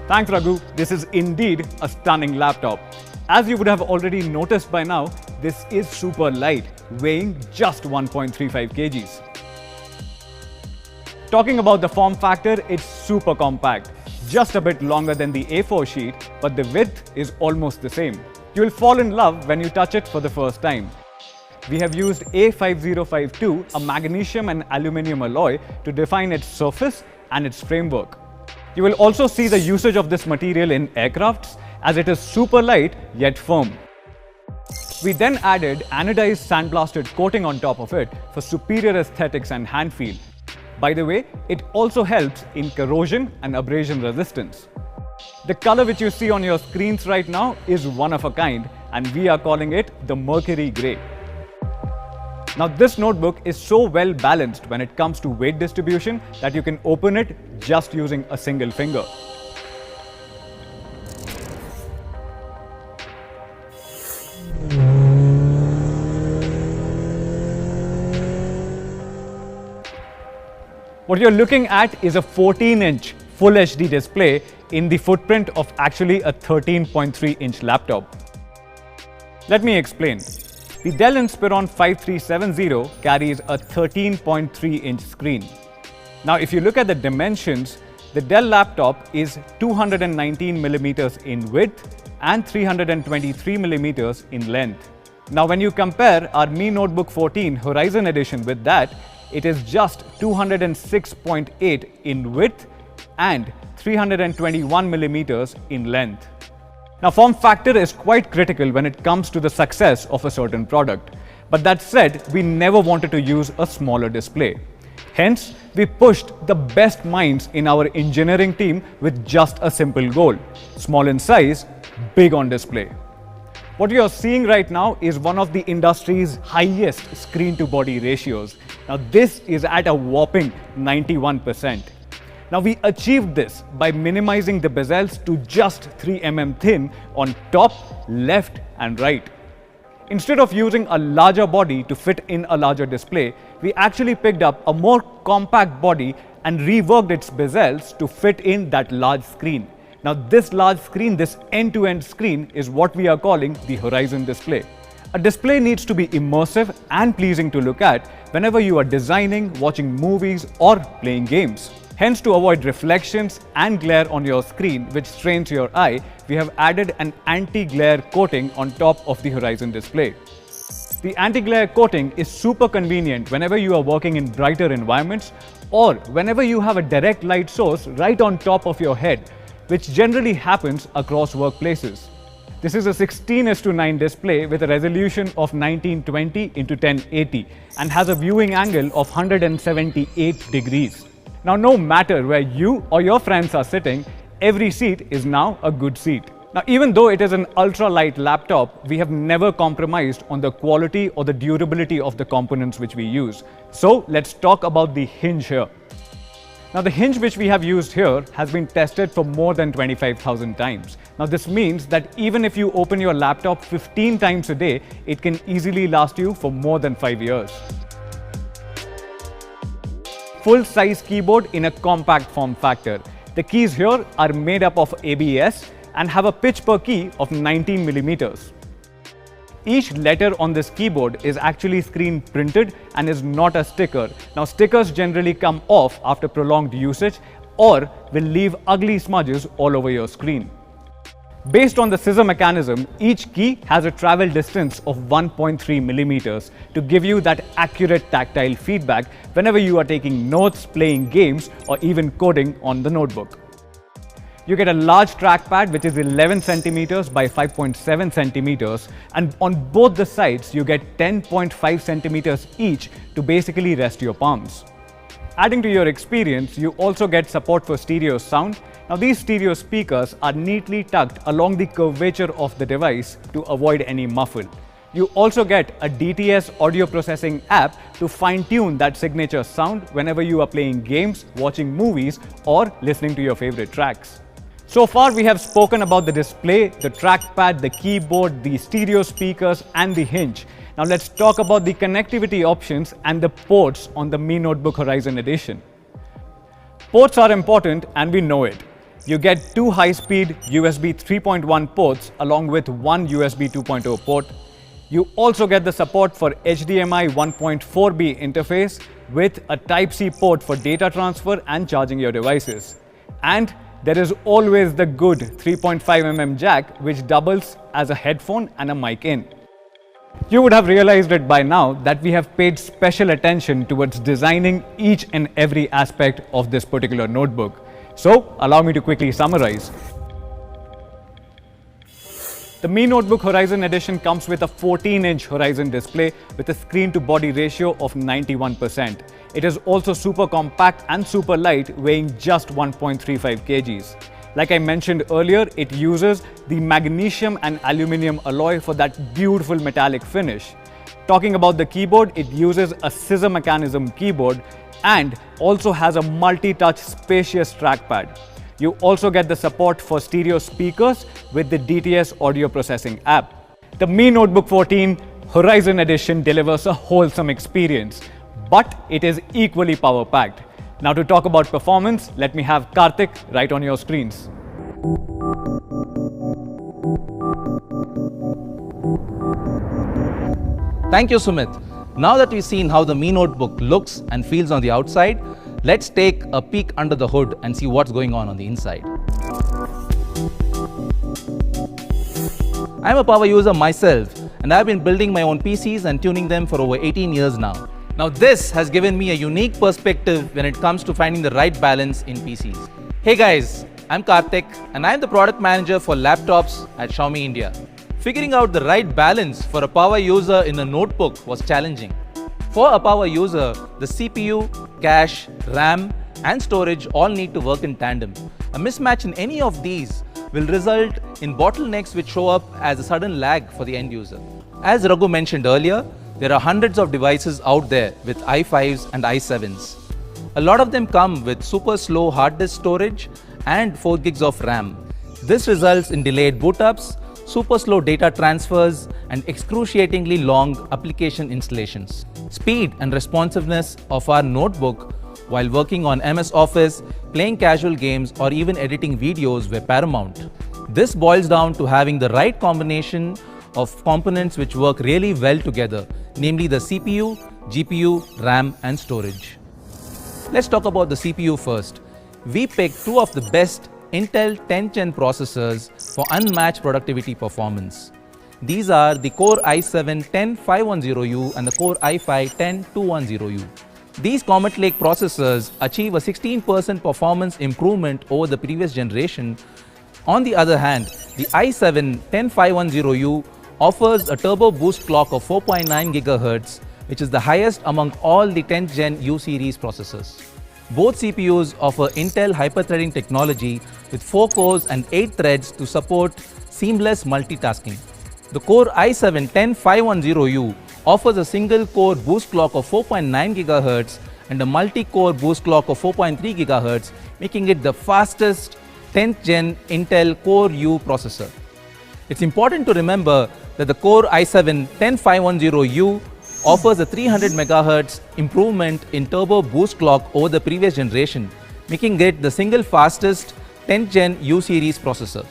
Thanks Raghu, this is indeed a stunning laptop. As you would have already noticed by now, this is super light, weighing just 1.35 kgs. Talking about the form factor, it's super compact, just a bit longer than the A4 sheet, but the width is almost the same. You'll fall in love when you touch it for the first time. We have used A5052, a magnesium and aluminium alloy, to define its surface and its framework. You will also see the usage of this material in aircrafts, as it is super light yet firm. We then added anodized sandblasted coating on top of it for superior aesthetics and hand feel. By the way, it also helps in corrosion and abrasion resistance. The color which you see on your screens right now is one of a kind, and we are calling it the Mercury Grey. Now this notebook is so well balanced when it comes to weight distribution that you can open it just using a single finger. What you're looking at is a 14-inch Full HD display in the footprint of actually a 13.3-inch laptop. Let me explain. The Dell Inspiron 5370 carries a 13.3-inch screen. Now, if you look at the dimensions, the Dell laptop is 219mm in width and 323mm in length. Now, when you compare our Mi Notebook 14 Horizon Edition with that, it is just 206.8 in width and 321mm in length. Now, form factor is quite critical when it comes to the success of a certain product. But that said, we never wanted to use a smaller display. Hence, we pushed the best minds in our engineering team with just a simple goal: small in size, big on display. What you are seeing right now is one of the industry's highest screen-to-body ratios. Now, this is at a whopping 91%. Now, we achieved this by minimizing the bezels to just 3 mm thin on top, left and right. Instead of using a larger body to fit in a larger display, we actually picked up a more compact body and reworked its bezels to fit in that large screen. Now, this large screen, this end-to-end screen, is what we are calling the Horizon display. A display needs to be immersive and pleasing to look at whenever you are designing, watching movies or playing games. Hence, to avoid reflections and glare on your screen which strains your eye, we have added an anti-glare coating on top of the Horizon display. The anti-glare coating is super convenient whenever you are working in brighter environments or whenever you have a direct light source right on top of your head, which generally happens across workplaces. This is a 16:9 display with a resolution of 1920 x 1080 and has a viewing angle of 178 degrees. Now, no matter where you or your friends are sitting, every seat is now a good seat. Now, even though it is an ultra-light laptop, we have never compromised on the quality or the durability of the components which we use. So, let's talk about the hinge here. Now, the hinge which we have used here has been tested for more than 25,000 times. Now, this means that even if you open your laptop 15 times a day, it can easily last you for more than 5 years. Full-size keyboard in a compact form factor. The keys here are made up of ABS and have a pitch per key of 19mm. Each letter on this keyboard is actually screen printed and is not a sticker. Now, stickers generally come off after prolonged usage or will leave ugly smudges all over your screen. Based on the scissor mechanism, each key has a travel distance of 1.3mm to give you that accurate tactile feedback whenever you are taking notes, playing games, or even coding on the notebook. You get a large trackpad which is 11 cm by 5.7 cm, and on both the sides you get 10.5 cm each to basically rest your palms. Adding to your experience, you also get support for stereo sound. Now, these stereo speakers are neatly tucked along the curvature of the device to avoid any muffle. You also get a DTS audio processing app to fine-tune that signature sound whenever you are playing games, watching movies, or listening to your favorite tracks. So far, we have spoken about the display, the trackpad, the keyboard, the stereo speakers, and the hinge. Now, let's talk about the connectivity options and the ports on the Mi Notebook Horizon Edition. Ports are important and we know it. You get two high-speed USB 3.1 ports along with one USB 2.0 port. You also get the support for HDMI 1.4b interface with a Type-C port for data transfer and charging your devices. And there is always the good 3.5mm jack which doubles as a headphone and a mic in. You would have realized it by now that we have paid special attention towards designing each and every aspect of this particular notebook. So, allow me to quickly summarize. The Mi Notebook Horizon Edition comes with a 14-inch Horizon display with a screen-to-body ratio of 91%. It is also super compact and super light, weighing just 1.35 kgs. Like I mentioned earlier, it uses the magnesium and aluminium alloy for that beautiful metallic finish. Talking about the keyboard, it uses a scissor mechanism keyboard and also has a multi-touch spacious trackpad. You also get the support for stereo speakers with the DTS audio processing app. The Mi Notebook 14 Horizon Edition delivers a wholesome experience, but it is equally power-packed. Now to talk about performance, let me have Karthik right on your screens. Thank you, Sumit. Now that we've seen how the Mi Notebook looks and feels on the outside, let's take a peek under the hood and see what's going on the inside. I'm a power user myself, and I've been building my own PCs and tuning them for over 18 years now. Now this has given me a unique perspective when it comes to finding the right balance in PCs. Hey guys, I'm Karthik and I'm the product manager for laptops at Xiaomi India. Figuring out the right balance for a power user in a notebook was challenging. For a power user, the CPU, cache, RAM and storage all need to work in tandem. A mismatch in any of these will result in bottlenecks which show up as a sudden lag for the end user. As Raghu mentioned earlier, there are hundreds of devices out there with i5s and i7s. A lot of them come with super slow hard disk storage and 4 gigs of RAM. This results in delayed boot ups, super slow data transfers, and excruciatingly long application installations. Speed and responsiveness of our notebook while working on MS Office, playing casual games, or even editing videos were paramount. This boils down to having the right combination of components which work really well together, namely the CPU, GPU, RAM, and storage. Let's talk about the CPU first. We picked two of the best Intel 10th Gen processors for unmatched productivity performance. These are the Core i7-10510U and the Core i5-10210U. These Comet Lake processors achieve a 16% performance improvement over the previous generation. On the other hand, the i7-10510U offers a turbo boost clock of 4.9 GHz, which is the highest among all the 10th Gen U series processors. Both CPUs offer Intel hyper-threading technology with 4 cores and 8 threads to support seamless multitasking. The Core i7-10510U offers a single core boost clock of 4.9 GHz and a multi-core boost clock of 4.3 GHz, making it the fastest 10th Gen Intel Core U processor. It's important to remember that the Core i7-10510U offers a 300 MHz improvement in turbo boost clock over the previous generation, making it the single fastest 10th Gen U series processor.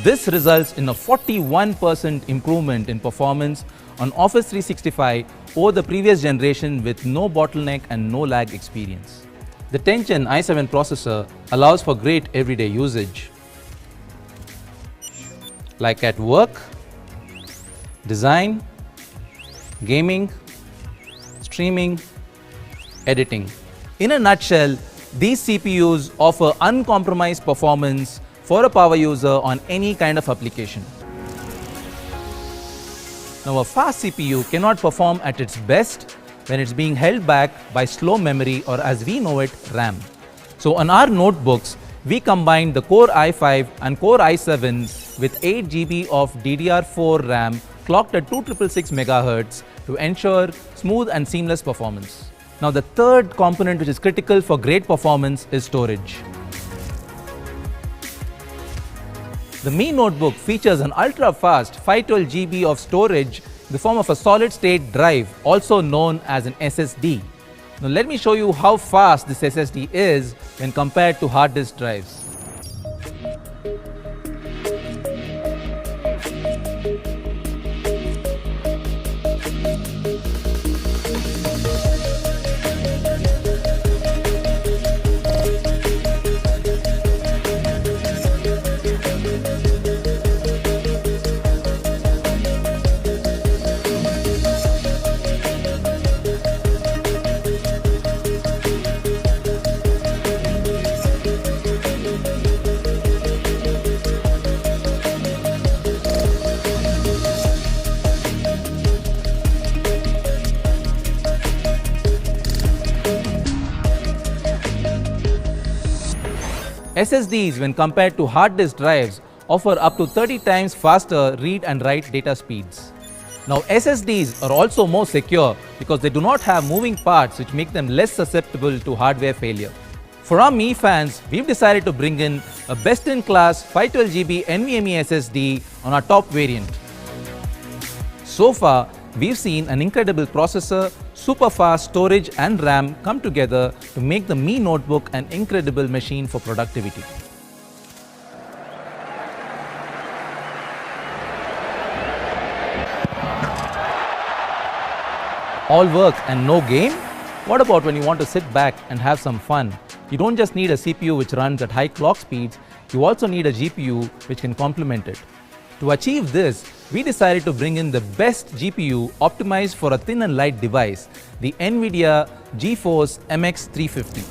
This results in a 41% improvement in performance on Office 365 over the previous generation with no bottleneck and no lag experience. The 10th Gen i7 processor allows for great everyday usage, like at work, design, gaming, streaming, editing. In a nutshell, these CPUs offer uncompromised performance for a power user on any kind of application. Now, a fast CPU cannot perform at its best when it's being held back by slow memory, or as we know it, RAM. So on our notebooks, we combined the Core i5 and Core i7 with 8 GB of DDR4 RAM clocked at 2666 MHz to ensure smooth and seamless performance. Now the third component which is critical for great performance is storage. The Mi Notebook features an ultra-fast 512 GB of storage in the form of a solid-state drive, also known as an SSD. Now let me show you how fast this SSD is when compared to hard disk drives. SSDs, when compared to hard disk drives, offer up to 30 times faster read and write data speeds. Now, SSDs are also more secure because they do not have moving parts which make them less susceptible to hardware failure. For our Mi fans, we've decided to bring in a best-in-class 512GB NVMe SSD on our top variant. So far, we've seen an incredible processor, super fast storage and RAM come together to make the Mi notebook an incredible machine for productivity. All work and no game? What about when you want to sit back and have some fun? You don't just need a CPU which runs at high clock speeds, you also need a GPU which can complement it. To achieve this, we decided to bring in the best GPU optimized for a thin and light device, the NVIDIA GeForce MX350.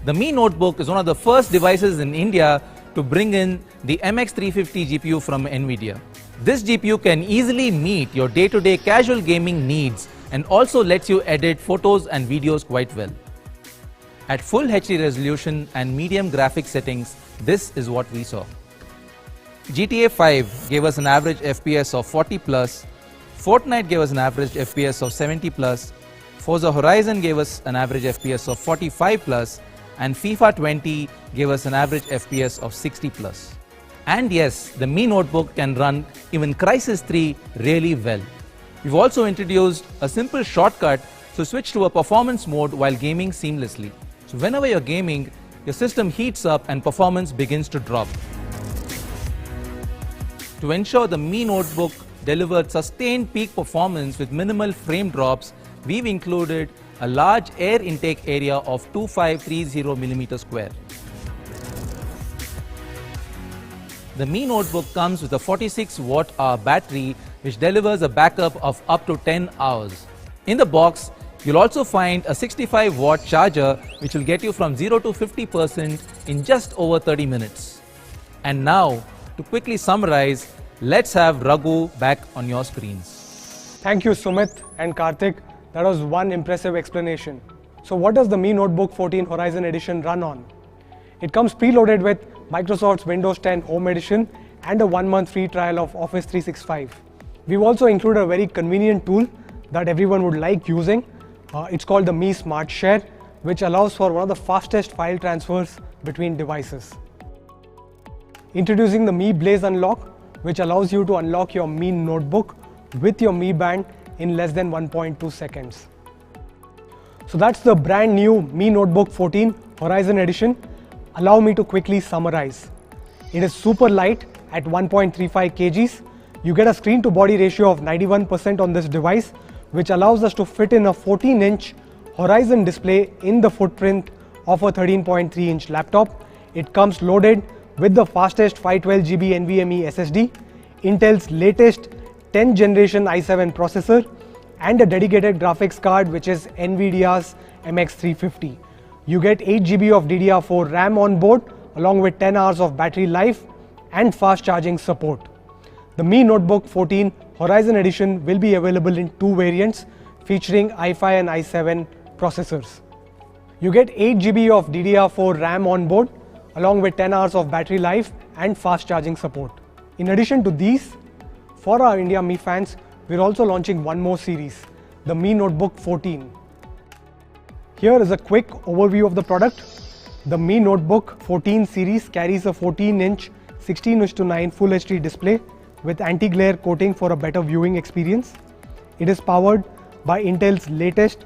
The Mi Notebook is one of the first devices in India to bring in the MX350 GPU from NVIDIA. This GPU can easily meet your day-to-day casual gaming needs and also lets you edit photos and videos quite well. At full HD resolution and medium graphics settings, this is what we saw. GTA 5 gave us an average FPS of 40 plus, Fortnite gave us an average FPS of 70 plus, Forza Horizon gave us an average FPS of 45 plus, and FIFA 20 gave us an average FPS of 60 plus. And yes, the Mi Notebook can run even Crysis 3 really well. We've also introduced a simple shortcut to switch to a performance mode while gaming seamlessly. So whenever you're gaming, your system heats up and performance begins to drop. To ensure the Mi Notebook delivered sustained peak performance with minimal frame drops, we've included a large air intake area of 2530mm square. The Mi Notebook comes with a 46 watt-hour battery which delivers a backup of up to 10 hours. In the box, you'll also find a 65 watt charger which will get you from 0 to 50% in just over 30 minutes. And now, to quickly summarize, let's have Raghu back on your screens. Thank you, Sumit and Karthik. That was one impressive explanation. So what does the Mi Notebook 14 Horizon Edition run on? It comes preloaded with Microsoft's Windows 10 Home Edition and a 1-month free trial of Office 365. We've also included a very convenient tool that everyone would like using. It's called the Mi Smart Share, which allows for one of the fastest file transfers between devices. Introducing the Mi Blaze Unlock, which allows you to unlock your Mi Notebook with your Mi Band in less than 1.2 seconds. So that's the brand new Mi Notebook 14 Horizon Edition. Allow me to quickly summarize. It is super light at 1.35 kgs. You get a screen to body ratio of 91% on this device, which allows us to fit in a 14-inch Horizon display in the footprint of a 13.3-inch laptop. It comes loaded with the fastest 512GB NVMe SSD, Intel's latest 10th generation i7 processor, and a dedicated graphics card which is NVIDIA's MX350. You get 8GB of DDR4 RAM on board along with 10 hours of battery life and fast charging support. The Mi Notebook 14 Horizon Edition will be available in two variants featuring i5 and i7 processors. You get 8GB of DDR4 RAM on board along with 10 hours of battery life and fast charging support. In addition to these, for our India Mi fans, we're also launching one more series, the Mi Notebook 14. Here is a quick overview of the product. The Mi Notebook 14 series carries a 14-inch 16:9 Full HD display with anti-glare coating for a better viewing experience. It is powered by Intel's latest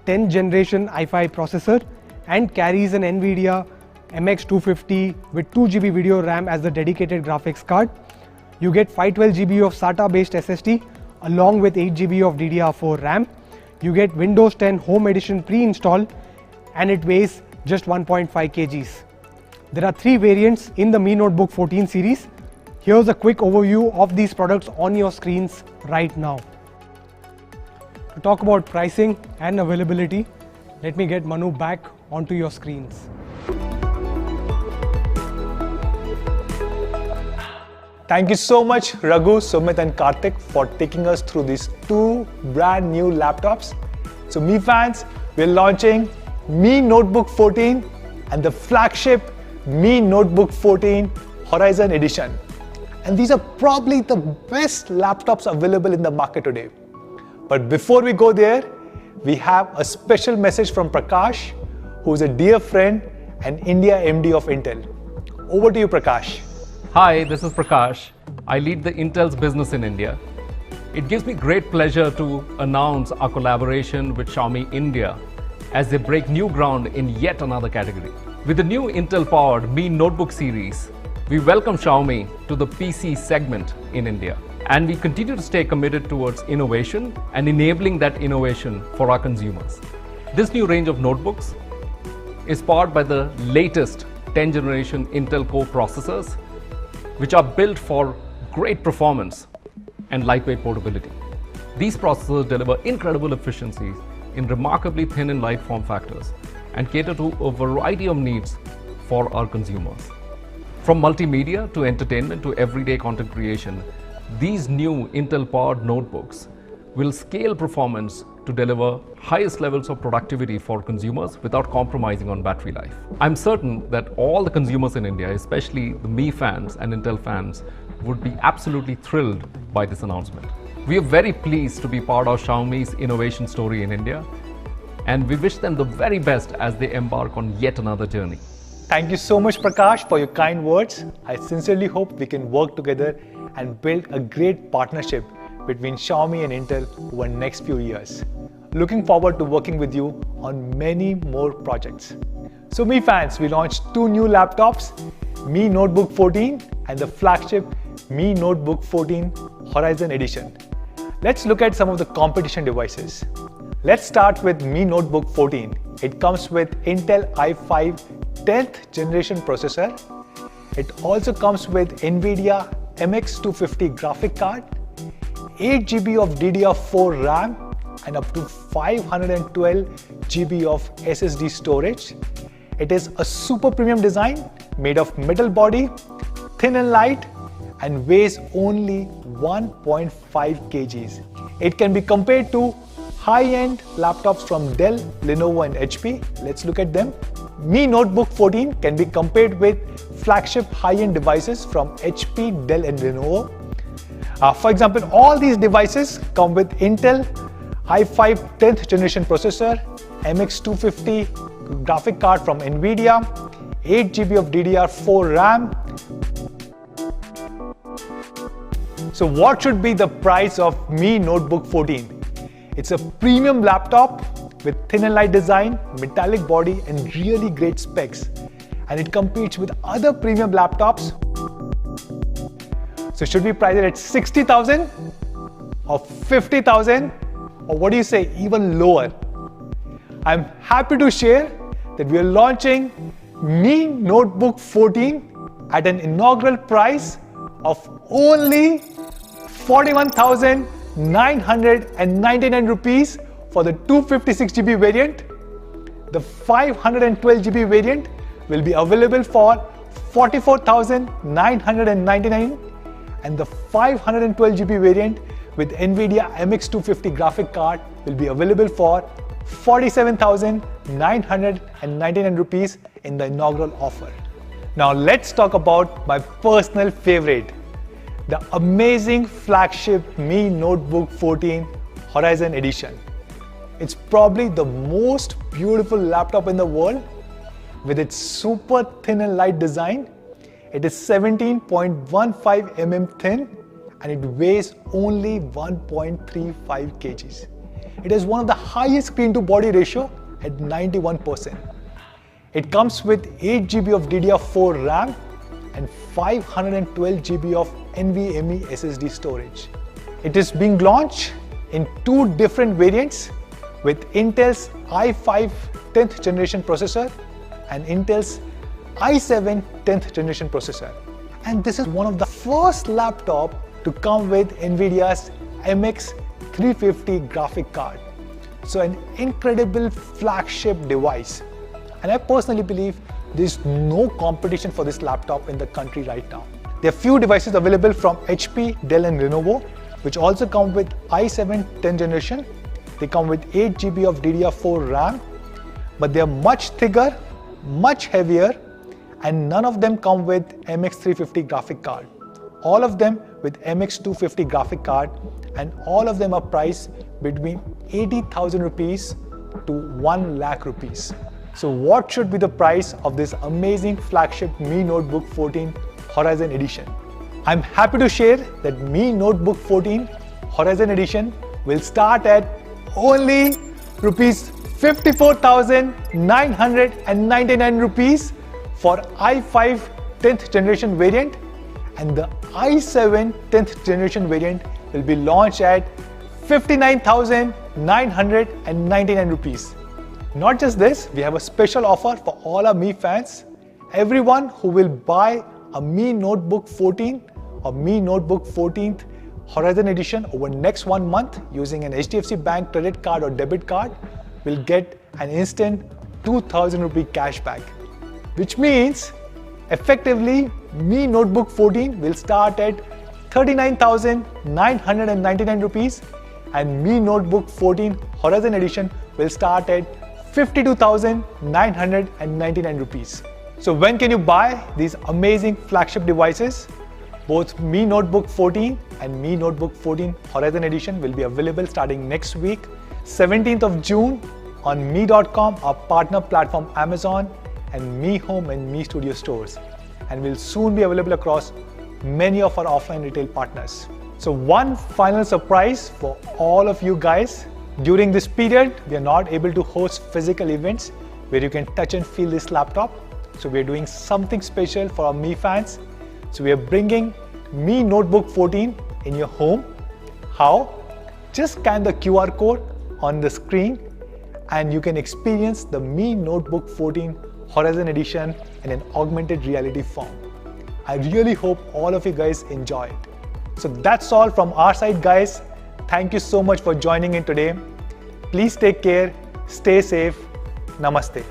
10th generation i5 processor and carries an NVIDIA MX250 with 2GB video RAM as the dedicated graphics card. You get 512GB of SATA based SSD along with 8GB of DDR4 RAM. You get Windows 10 Home Edition pre-installed and it weighs just 1.5 kgs. There are three variants in the Mi Notebook 14 series. Here's a quick overview of these products on your screens right now. To talk about pricing and availability, let me get Manu back onto your screens. Thank you so much Raghu, Sumit and Karthik for taking us through these two brand new laptops. So Mi fans, we're launching Mi Notebook 14 and the flagship Mi Notebook 14 Horizon Edition. And these are probably the best laptops available in the market today. But before we go there, we have a special message from Prakash, who is a dear friend and India MD of Intel. Over to you, Prakash. Hi, this is Prakash. I lead the Intel's business in India. It gives me great pleasure to announce our collaboration with Xiaomi India as they break new ground in yet another category. With the new Intel-powered Mi Notebook series, we welcome Xiaomi to the PC segment in India. And we continue to stay committed towards innovation and enabling that innovation for our consumers. This new range of notebooks is powered by the latest 10th generation Intel Core processors, which are built for great performance and lightweight portability. These processors deliver incredible efficiencies in remarkably thin and light form factors and cater to a variety of needs for our consumers. From multimedia to entertainment to everyday content creation, these new Intel-powered notebooks will scale performance to deliver highest levels of productivity for consumers without compromising on battery life. I'm certain that all the consumers in India, especially the Mi fans and Intel fans, would be absolutely thrilled by this announcement. We are very pleased to be part of Xiaomi's innovation story in India, and we wish them the very best as they embark on yet another journey. Thank you so much, Prakash, for your kind words. I sincerely hope we can work together and build a great partnership between Xiaomi and Intel over the next few years. Looking forward to working with you on many more projects. So Mi fans, we launched two new laptops, Mi Notebook 14 and the flagship Mi Notebook 14 Horizon Edition. Let's look at some of the competition devices. Let's start with Mi Notebook 14. It comes with Intel i5 10th generation processor. It also comes with NVIDIA MX250 graphic card, 8 GB of DDR4 RAM and up to 512 GB of SSD storage. It is a super premium design made of metal body, thin and light, and weighs only 1.5 kgs. It can be compared to high-end laptops from Dell, Lenovo and HP. Let's look at them. Mi Notebook 14 can be compared with flagship high-end devices from HP, Dell and Lenovo. For example, all these devices come with Intel i5 10th generation processor, MX250 graphic card from NVIDIA, 8 GB of DDR4 RAM. So what should be the price of Mi Notebook 14? It's a premium laptop with thin and light design, metallic body and really great specs. And it competes with other premium laptops. So should we price it at 60,000 or 50,000 or what do you say, even lower? I'm happy to share that we are launching Mi Notebook 14 at an inaugural price of only 41,999 rupees for the 256 GB variant. The 512 GB variant will be available for 44,999 and the 512 GB variant with NVIDIA MX250 graphic card will be available for 47,999 rupees in the inaugural offer. Now let's talk about my personal favorite, the amazing flagship Mi Notebook 14 Horizon Edition. It's probably the most beautiful laptop in the world with its super thin and light design. It is 17.15 mm thin and it weighs only 1.35 kgs. It has one of the highest screen to body ratio at 91%. It comes with 8 GB of DDR4 RAM and 512 GB of NVMe SSD storage. It is being launched in two different variants with Intel's i5 10th generation processor and Intel's i7 10th generation processor. And this is one of the first laptop to come with NVIDIA's MX350 graphic card. So an incredible flagship device. And I personally believe there's no competition for this laptop in the country right now. There are few devices available from HP, Dell and Lenovo, which also come with i7 10th generation. They come with 8 GB of DDR4 RAM, but they are much thicker, much heavier, and none of them come with MX350 graphic card. All of them with MX250 graphic card, and all of them are priced between 80,000 rupees to 1 lakh rupees. So what should be the price of this amazing flagship Mi Notebook 14 Horizon Edition? I'm happy to share that Mi Notebook 14 Horizon Edition will start at only rupees 54,999 rupees for i5 10th generation variant, and the i7 10th generation variant will be launched at 59,999 rupees. Not just this, we have a special offer for all our Mi fans. Everyone who will buy a Mi Notebook 14 or Mi Notebook 14th Horizon Edition over next 1 month using an HDFC Bank credit card or debit card will get an instant 2,000 rupee cashback. Which means effectively Mi Notebook 14 will start at 39,999 rupees and Mi Notebook 14 Horizon Edition will start at 52,999 rupees. So when can you buy these amazing flagship devices? Both Mi Notebook 14 and Mi Notebook 14 Horizon Edition will be available starting next week, 17th of June on Mi.com, our partner platform Amazon, and Mi Home and Mi Studio stores, and will soon be available across many of our offline retail partners. So one final surprise for all of you guys. During this period, we are not able to host physical events where you can touch and feel this laptop. So we are doing something special for our Mi fans. So we are bringing Mi Notebook 14 in your home. How? Just scan the QR code on the screen and you can experience the Mi Notebook 14 Horizon Edition in an augmented reality form. I really hope all of you guys enjoy it. So that's all from our side, guys. Thank you so much for joining in today. Please take care, stay safe. Namaste.